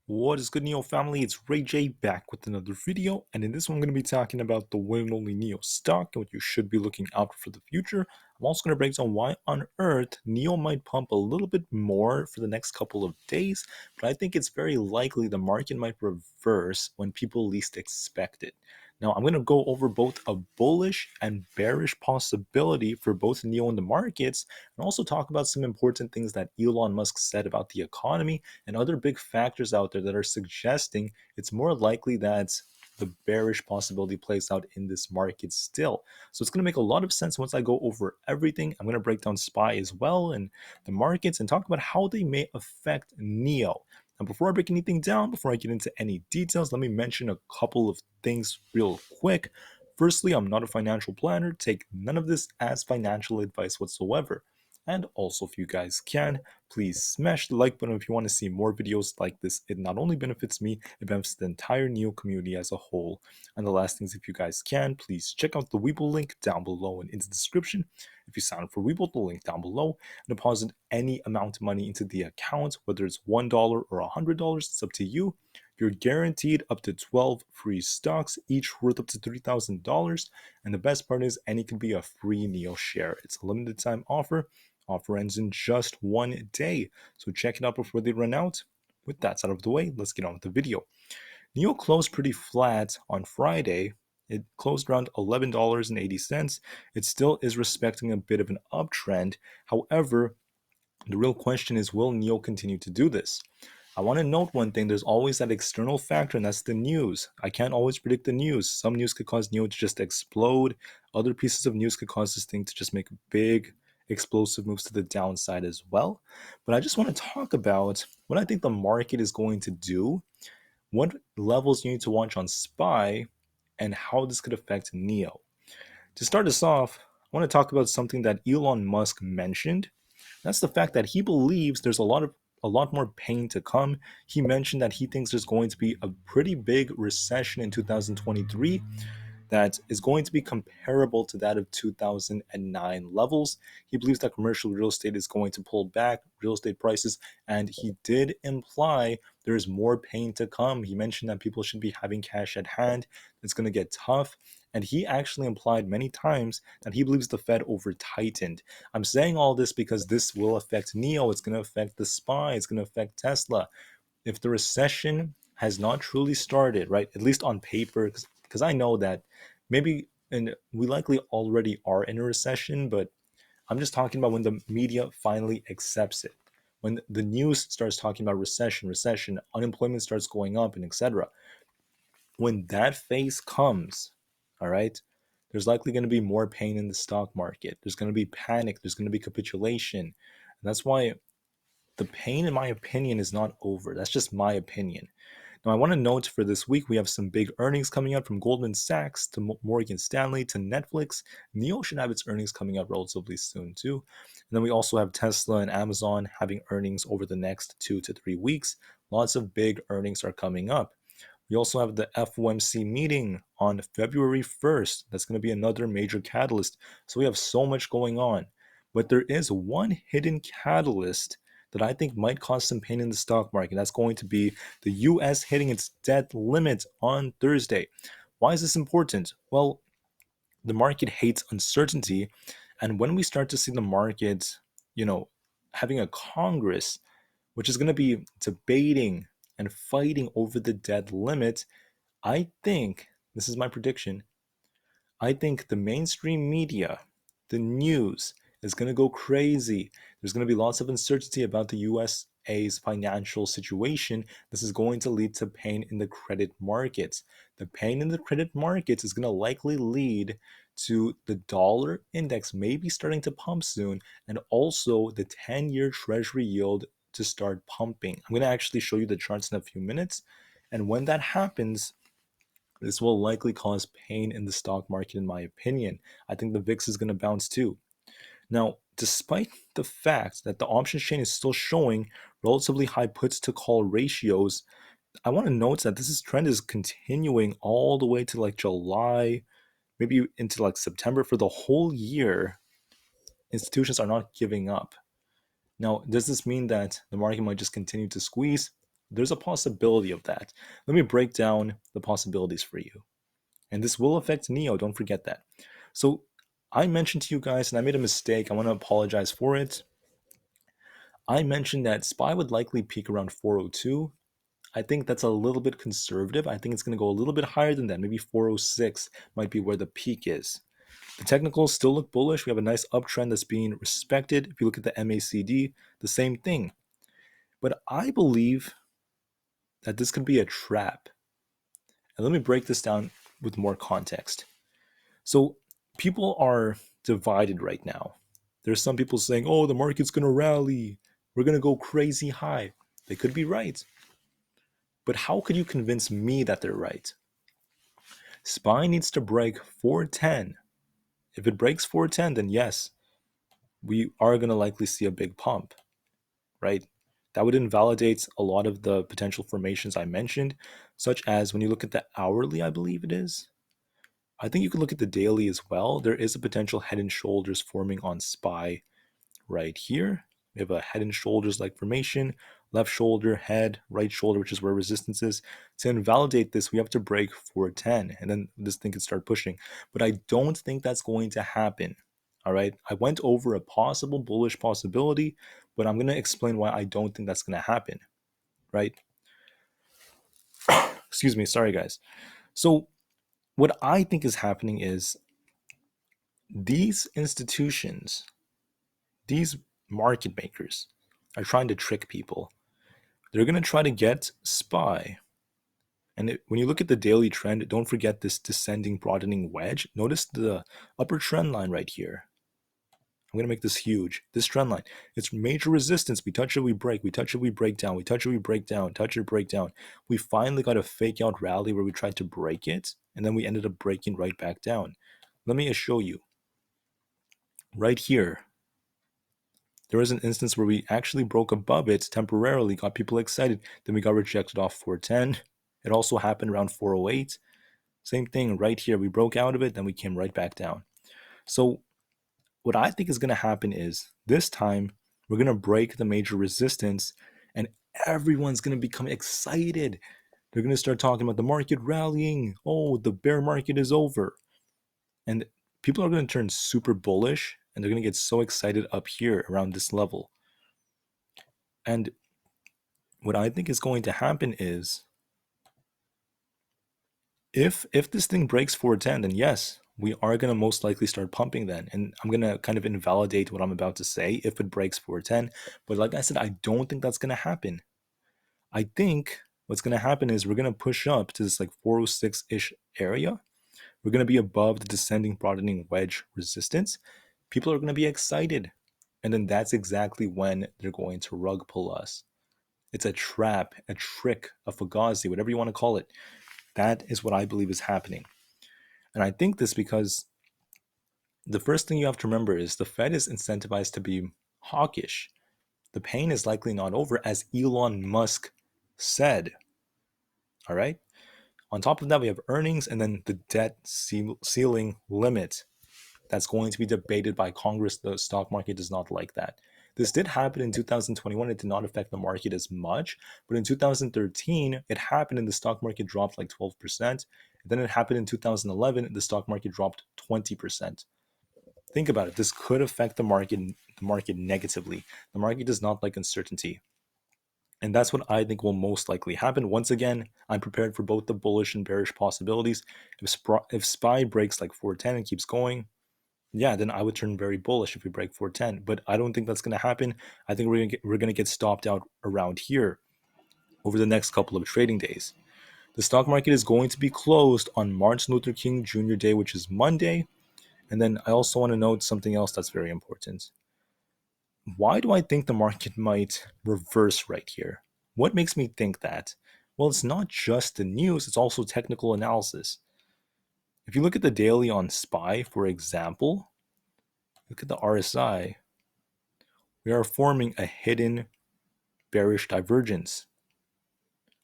What is good, NIO family? It's Rey-Jay back with another video, and in this one I'm going to be talking about the one and only NIO stock and what you should be looking out for the future. I'm also going to break down why on earth NIO might pump a little bit more for the next couple of days, but I think it's very likely the market might reverse when people least expect it. Now, I'm going to go over both a bullish and bearish possibility for both NIO and the markets, and also talk about some important things that Elon Musk said about the economy and other big factors out there that are suggesting it's more likely that the bearish possibility plays out in this market still. So it's going to make a lot of sense once I go over everything. I'm going to break down SPY as well and the markets and talk about how they may affect NIO. Now, before I break anything down, before I get into any details, let me mention a couple of things real quick. Firstly, I'm not a financial planner. Take none of this as financial advice whatsoever. And also, if you guys can, please smash the like button if you want to see more videos like this. It not only benefits me, it benefits the entire NIO community as a whole. And the last things, if you guys can, please check out the Webull link down below and in the description. If you sign up for Webull, the link down below, and deposit any amount of money into the account, whether it's $1 or $100, it's up to you. You're guaranteed up to 12 free stocks, each worth up to $3,000. And the best part is, any can be a free NIO share. It's a limited time offer. Offer ends in just one day, so check it out before they run out. With that out of the way, let's get on with the video. NIO closed pretty flat on Friday. It closed around $11.80. It still is respecting a bit of an uptrend. However, the real question is, will NIO continue to do this? I want to note one thing. There's always that external factor, and that's the news. I can't always predict the news. Some news could cause NIO to just explode. Other pieces of news could cause this thing to just make big, explosive moves to the downside as well. But I just want to talk about what I think the market is going to do, what levels you need to watch on SPY, and how this could affect NIO. To start us off, I want to talk about something that Elon Musk mentioned. That's the fact that he believes there's a lot more pain to come. He mentioned that he thinks there's going to be a pretty big recession in 2023 that is going to be comparable to that of 2009 levels. He believes that commercial real estate is going to pull back real estate prices, and he did imply there's more pain to come. He mentioned that people should be having cash at hand. It's going to get tough. And he actually implied many times that he believes the Fed over tightened. I'm saying all this because this will affect NIO. It's going to affect the SPY. It's going to affect Tesla. If the recession has not truly started, right, at least on paper, because I know that maybe, and we likely already are in a recession, but I'm just talking about when the media finally accepts it. When the news starts talking about recession, unemployment starts going up, and etc. When that phase comes, all right, there's likely going to be more pain in the stock market. There's going to be panic. There's going to be capitulation. And that's why the pain, in my opinion, is not over. That's just my opinion. Now, I want to note for this week, we have some big earnings coming out from Goldman Sachs to Morgan Stanley to Netflix. NIO should have its earnings coming out relatively soon, too. And then we also have Tesla and Amazon having earnings over the next 2 to 3 weeks. Lots of big earnings are coming up. We also have the FOMC meeting on February 1st. That's going to be another major catalyst. So we have so much going on. But there is one hidden catalyst that I think might cause some pain in the stock market. That's going to be the US hitting its debt limit on Thursday. Why is this important? Well, the market hates uncertainty. And when we start to see the market, having a Congress, which is going to be debating and fighting over the debt limit, I think, this is my prediction, I think the mainstream media, the news, is going to go crazy. There's going to be lots of uncertainty about the USA's financial situation. This is going to lead to pain in the credit markets. The pain in the credit markets is going to likely lead to the dollar index maybe starting to pump soon, and also the 10-year treasury yield to start pumping. I'm going to actually show you the charts in a few minutes. And when that happens, this will likely cause pain in the stock market, in my opinion. I think the VIX is going to bounce too. Now, despite the fact that the options chain is still showing relatively high puts to call ratios, I want to note that this trend is continuing all the way to like July, maybe into like September. For the whole year, institutions are not giving up. Now, does this mean that the market might just continue to squeeze? there's a possibility of that. Let me break down the possibilities for you. And this will affect NIO, don't forget that. So I mentioned to you guys, and I made a mistake, I want to apologize for it. I mentioned that SPY would likely peak around 402. I think that's a little bit conservative. I think it's going to go a little bit higher than that. Maybe 406 might be where the peak is. The technicals still look bullish. We have a nice uptrend that's being respected. If you look at the MACD, the same thing. But I believe that this could be a trap. And let me break this down with more context. So people are divided right now. There's some people saying, oh, the market's going to rally. We're going to go crazy high. They could be right. But how could you convince me that they're right? SPY needs to break 410. If it breaks 410, then yes, we are going to likely see a big pump, right? That would invalidate a lot of the potential formations I mentioned, such as when you look at the hourly, I believe it is. I think you could look at the daily as well. There is a potential head and shoulders forming on SPY right here. We have a head and shoulders like formation, left shoulder, head, right shoulder, which is where resistance is. To invalidate this, we have to break 410, and then this thing can start pushing. But I don't think that's going to happen. All right. I went over a possible bullish possibility, but I'm going to explain why I don't think that's going to happen. Right. Excuse me. Sorry, guys. So, what I think is happening is these institutions, these market makers, are trying to trick people. They're going to try to get SPY. And when you look at the daily trend, don't forget this descending broadening wedge. Notice the upper trend line right here. I'm going to make this huge. This trend line, it's major resistance. We touch it, we break. We touch it, we break down. We touch it, we break down. Touch it, break down. We finally got a fake out rally where we tried to break it, and then we ended up breaking right back down. Let me show you. Right here, there was an instance where we actually broke above it temporarily, got people excited. Then we got rejected off 410. It also happened around 408. Same thing right here. We broke out of it, then we came right back down. So what I think is going to happen is this time we're going to break the major resistance and everyone's going to become excited. They're going to start talking about the market rallying. Oh, the bear market is over. And people are going to turn super bullish and they're going to get so excited up here around this level. And what I think is going to happen is if this thing breaks 410, then yes, we are going to most likely start pumping then. And I'm going to kind of invalidate what I'm about to say if it breaks 410. But like I said, I don't think that's going to happen. I think what's going to happen is we're going to push up to this like 406-ish area. We're going to be above the descending broadening wedge resistance. People are going to be excited. And then that's exactly when they're going to rug pull us. It's a trap, a trick, a fugazi, whatever you want to call it. That is what I believe is happening. And I think this because the first thing you have to remember is the Fed is incentivized to be hawkish. The pain is likely not over, as Elon Musk said. All right. On top of that, we have earnings and then the debt ceiling limit that's going to be debated by Congress. The stock market does not like that. This did happen in 2021. It did not affect the market as much. But in 2013, it happened and the stock market dropped like 12%. Then it happened in 2011, the stock market dropped 20%. Think about it. This could affect the market negatively. The market does not like uncertainty. And that's what I think will most likely happen. Once again, I'm prepared for both the bullish and bearish possibilities. If SPY breaks like 410 and keeps going, yeah, then I would turn very bullish if we break 410. But I don't think that's going to happen. I think we're going to get stopped out around here over the next couple of trading days. The stock market is going to be closed on Martin Luther King Jr. Day, which is Monday. And then I also want to note something else that's very important. Why do I think the market might reverse right here? What makes me think that? Well, it's not just the news, it's also technical analysis. If you look at the daily on SPY, for example, look at the RSI, we are forming a hidden bearish divergence.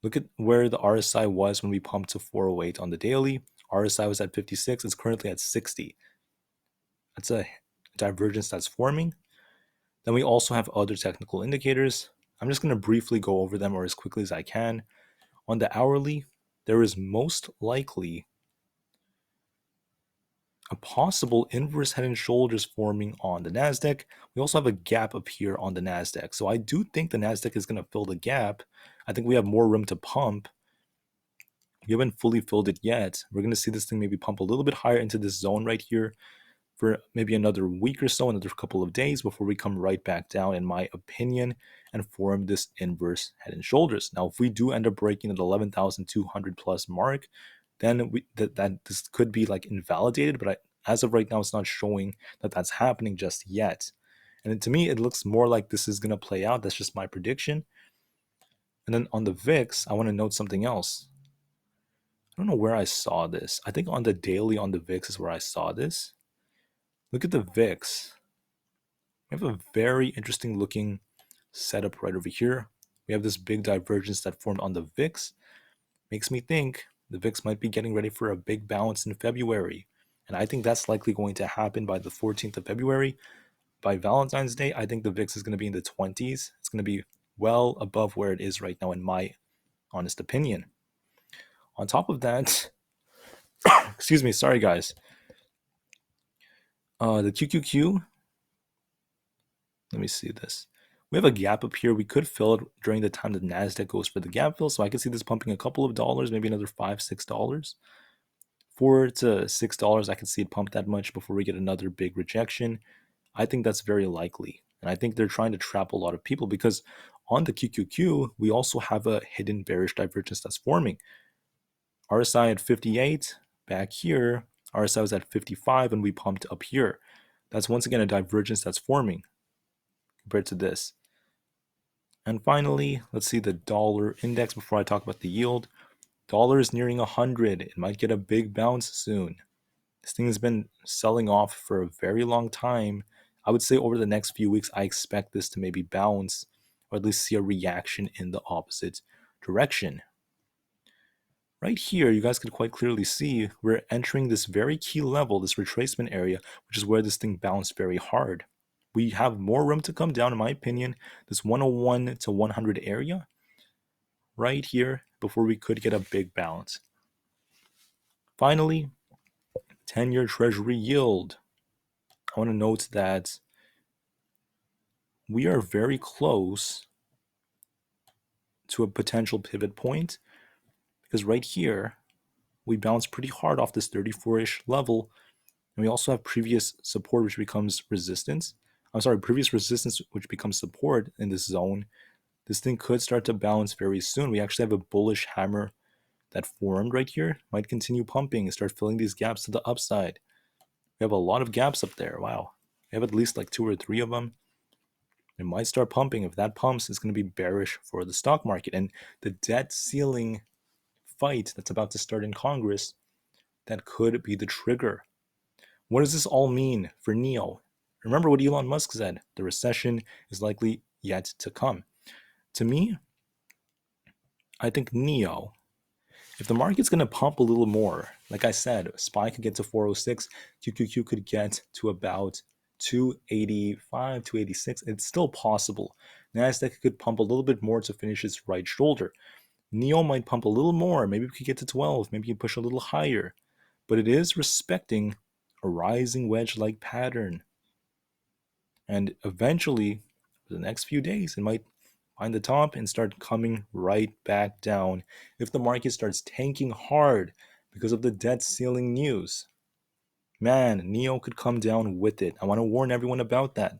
Look at where the RSI was when we pumped to 408 on the daily. RSI was at 56, it's currently at 60. That's a divergence that's forming. Then we also have other technical indicators. I'm just going to briefly go over them or as quickly as I can. On the hourly, there is most likely a possible inverse head and shoulders forming on the Nasdaq. We also have a gap up here on the Nasdaq. So I do think the Nasdaq is going to fill the gap. I think we have more room to pump. We haven't fully filled it yet. We're going to see this thing maybe pump a little bit higher into this zone right here for maybe another week or so, another couple of days before we come right back down, in my opinion, and form this inverse head and shoulders. Now, if we do end up breaking the 11,200 plus mark, then this could be like invalidated. But as of right now, it's not showing that that's happening just yet. And to me, it looks more like this is going to play out. That's just my prediction. And then on the VIX, I want to note something else. I don't know where I saw this. I think on the daily on the VIX is where I saw this. Look at the VIX. We have a very interesting looking setup right over here. We have this big divergence that formed on the VIX. Makes me think the VIX might be getting ready for a big bounce in February. And I think that's likely going to happen by the 14th of February. By Valentine's Day, I think the VIX is going to be in the 20s. It's going to be well above where it is right now, in my honest opinion. On top of that, excuse me, sorry guys. The QQQ, let me see this. We have a gap up here. We could fill it during the time the Nasdaq goes for the gap fill. So I can see this pumping a couple of dollars, maybe another $5, $6. $4 to $6, I can see it pump that much before we get another big rejection. I think that's very likely. And I think they're trying to trap a lot of people because on the QQQ, we also have a hidden bearish divergence that's forming. RSI at 58, back here, RSI was at 55 and we pumped up here. That's once again a divergence that's forming compared to this. And finally, let's see the dollar index before I talk about the yield. Dollar is nearing 100. It might get a big bounce soon. This thing has been selling off for a very long time. I would say over the next few weeks, I expect this to maybe bounce or at least see a reaction in the opposite direction. Right here, you guys could quite clearly see we're entering this very key level, this retracement area, which is where this thing bounced very hard. We have more room to come down, in my opinion, this 101 to 100 area right here before we could get a big bounce. Finally, 10-year treasury yield. I want to note that we are very close to a potential pivot point because right here, we bounced pretty hard off this 34-ish level. And we also have previous support, which becomes resistance. Previous resistance, which becomes support in this zone. This thing could start to bounce very soon. We actually have a bullish hammer that formed right here. Might continue pumping and start filling these gaps to the upside. We have a lot of gaps up there. Wow. We have at least like 2 or 3 of them. It might start pumping. If that pumps, it's going to be bearish for the stock market. And the debt ceiling fight that's about to start in Congress, that could be the trigger. What does this all mean for NIO? Remember what Elon Musk said, the recession is likely yet to come. To me, I think NIO, if the market's going to pump a little more, like I said, SPY could get to 406, QQQ could get to about 285, 286. It's still possible. Nasdaq could pump a little bit more to finish its right shoulder. NIO might pump a little more. Maybe we could get to 12. Maybe you push a little higher. But it is respecting a rising wedge-like pattern. And eventually, for the next few days, it might find the top and start coming right back down if the market starts tanking hard because of the debt ceiling news. Man, NIO could come down with it. I want to warn everyone about that.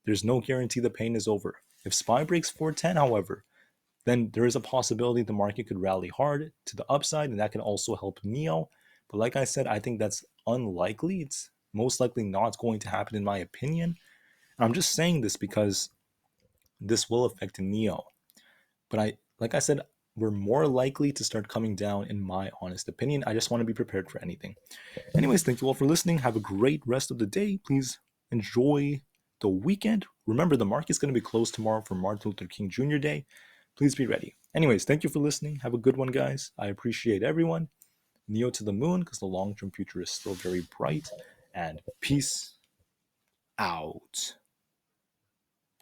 There's no guarantee the pain is over. If SPY breaks 410, however, then there is a possibility the market could rally hard to the upside, and that can also help NIO. But like I said, I think that's unlikely. It's most likely not going to happen, in my opinion. And I'm just saying this because this will affect NIO. But like I said, we're more likely to start coming down, in my honest opinion. I just want to be prepared for anything. Anyways, thank you all for listening. Have a great rest of the day. Please enjoy the weekend. Remember, the market's going to be closed tomorrow for Martin Luther King Jr. Day. Please be ready. Anyways, thank you for listening. Have a good one, guys. I appreciate everyone. NIO to the moon, because the long-term future is still very bright. And peace out.